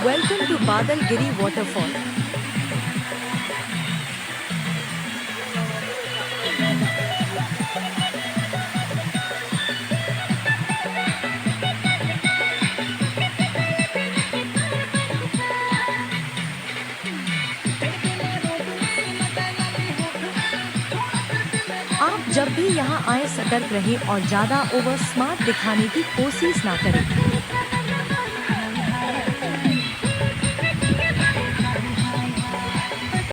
Welcome to Badalgiri waterfall. आप जब भी यहाँ आए सतर्क रहें और ज़्यादा ओवर स्मार्ट दिखाने की कोशिश ना करें।